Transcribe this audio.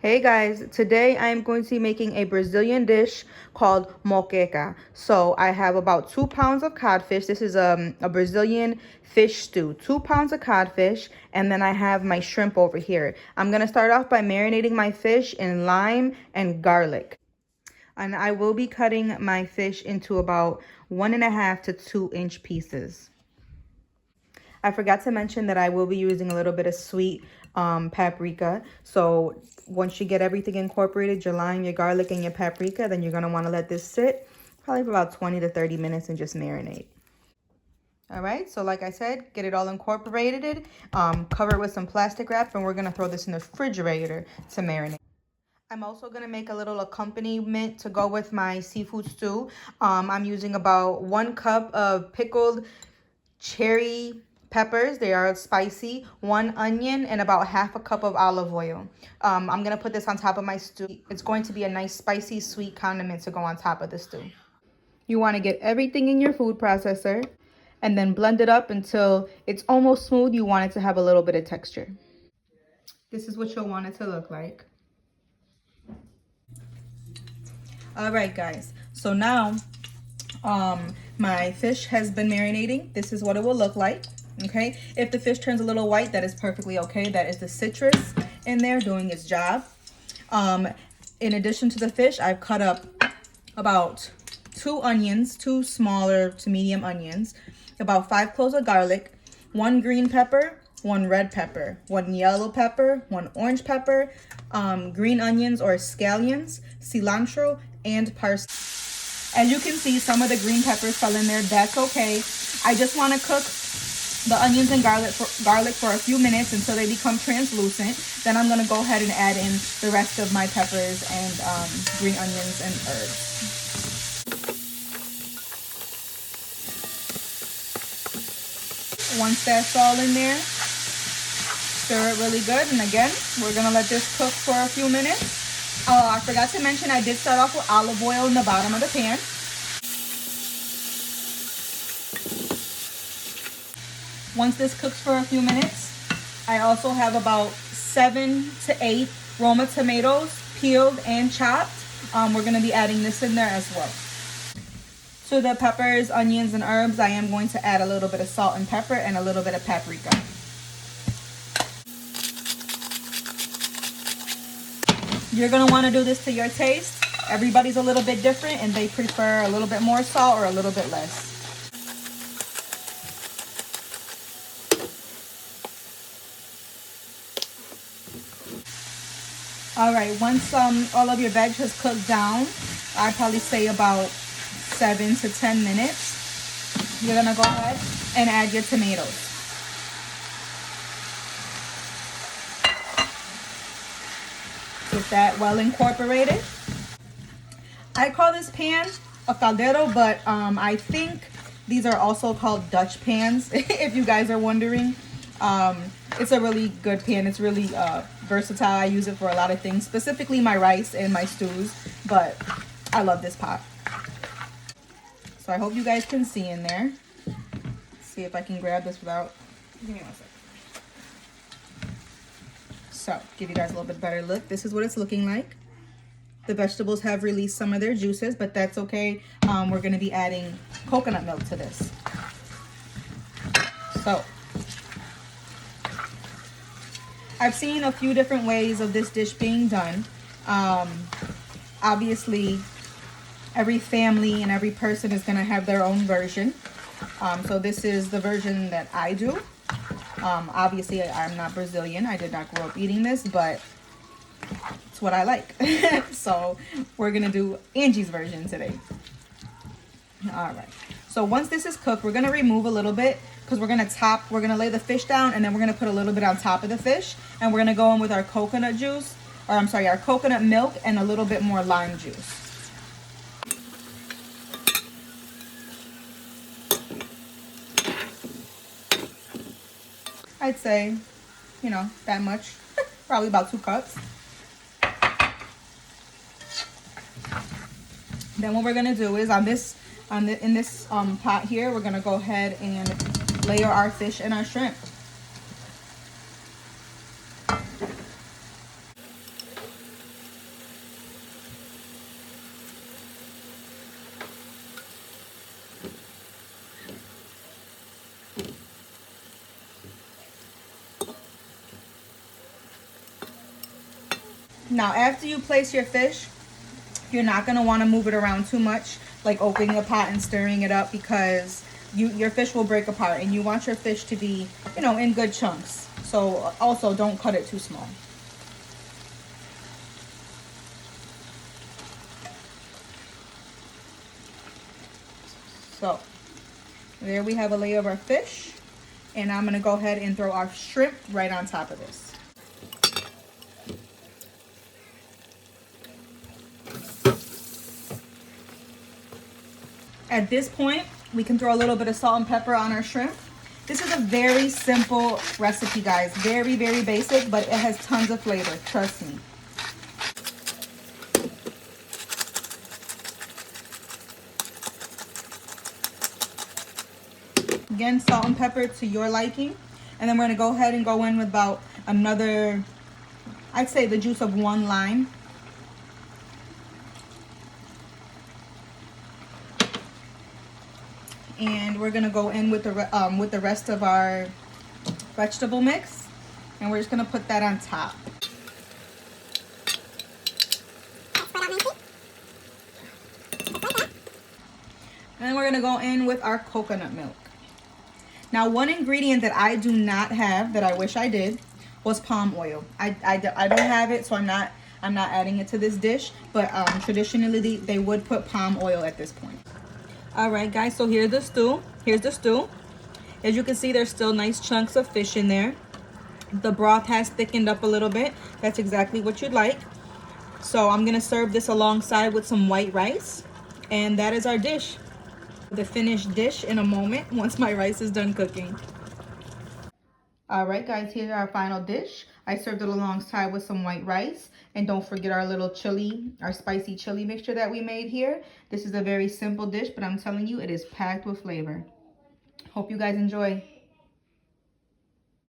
Hey guys, today I am going to be making a Brazilian dish called moqueca. So I have about 2 pounds of codfish. This is a Brazilian fish stew. 2 pounds of codfish, and then I have my shrimp over here. I'm gonna start off by marinating my fish in lime and garlic. And I will be cutting my fish into about 1.5 to 2 inch pieces. I forgot to mention that I will be using a little bit of sweet paprika. So once you get everything incorporated, your lime, your garlic, and your paprika, then you're going to want to let this sit probably for about 20 to 30 minutes and just marinate. All right, so like I said, get it all incorporated, cover it with some plastic wrap, and we're going to throw this in the refrigerator to marinate. I'm also going to make a little accompaniment to go with my seafood stew. I'm using about 1 cup of pickled cherry peppers. They are spicy, 1 onion, and about half a cup of olive oil. I'm gonna put this on top of my stew. It's going to be a nice spicy sweet condiment to go on top of the stew. You want to get everything in your food processor and then blend it up until it's almost smooth. You want it to have a little bit of texture. This is what you'll want it to look like. All right, guys, so now my fish has been marinating. This is what it will look like. Okay, if the fish turns a little white, that is perfectly okay. That is the citrus in there doing its job. In addition to the fish, I've cut up about 2 onions, 2 smaller to medium onions, about 5 cloves of garlic, 1 green pepper, 1 red pepper, 1 yellow pepper, 1 orange pepper, green onions or scallions, cilantro, and parsley. As you can see, some of the green peppers fell in there. That's okay. I just want to cook the onions and garlic for a few minutes until they become translucent. Then I'm going to go ahead and add in the rest of my peppers and green onions and herbs. Once that's all in there, stir it really good. And again, we're going to let this cook for a few minutes. I forgot to mention I did start off with olive oil in the bottom of the pan. Once this cooks for a few minutes, I also have about 7 to 8 Roma tomatoes peeled and chopped. We're going to be adding this in there as well. To the peppers, onions, and herbs, I am going to add a little bit of salt and pepper and a little bit of paprika. You're going to want to do this to your taste. Everybody's a little bit different and they prefer a little bit more salt or a little bit less. All right, once all of your veg has cooked down, I'd probably say about 7 to 10 minutes, you're gonna go ahead and add your tomatoes. Get that well incorporated. I call this pan a caldero, but I think these are also called Dutch pans, if you guys are wondering. It's a really good pan. It's really versatile. I use it for a lot of things, specifically my rice and my stews, but I love this pot. So I hope you guys can see in there. Let's see if I can grab this without, give me 1 second. So give you guys a little bit better look. This is what it's looking like. The vegetables have released some of their juices, but that's okay. We're going to be adding coconut milk to this. So I've seen a few different ways of this dish being done. Obviously, every family and every person is going to have their own version. So this is the version that I do. Obviously, I'm not Brazilian. I did not grow up eating this, but it's what I like. So we're going to do Angie's version today. All right. So once this is cooked, we're going to remove a little bit because we're going to lay the fish down and then we're going to put a little bit on top of the fish. And we're going to go in with our coconut juice, or I'm sorry, our coconut milk and a little bit more lime juice. I'd say, that much, probably about 2 cups. Then what we're going to do is in this pot here, we're going to go ahead and layer our fish and our shrimp. Now, after you place your fish, you're not going to want to move it around too much, like opening the pot and stirring it up, because your fish will break apart, and you want your fish to be, you know, in good chunks. So also don't cut it too small. So there we have a layer of our fish, and I'm going to go ahead and throw our shrimp right on top of this. At this point, we can throw a little bit of salt and pepper on our shrimp. This is a very simple recipe, guys. Very, very basic, but it has tons of flavor. Trust me. Again, salt and pepper to your liking. And then we're going to go ahead and go in with about another, I'd say the juice of 1 lime. And we're gonna go in with the rest of our vegetable mix, and we're just gonna put that on top. And then we're gonna go in with our coconut milk. Now, one ingredient that I do not have that I wish I did was palm oil. I don't have it, so I'm not adding it to this dish. But traditionally, they would put palm oil at this point. All right, guys, so here's the stew. As you can see, there's still nice chunks of fish in there. The broth has thickened up a little bit. That's exactly what you'd like. So I'm gonna serve this alongside with some white rice, and that is our dish. The finished dish in a moment once my rice is done cooking. All right, guys, here's our final dish. I served it alongside with some white rice. And don't forget our little chili, our spicy chili mixture that we made here. This is a very simple dish, but I'm telling you, it is packed with flavor. Hope you guys enjoy.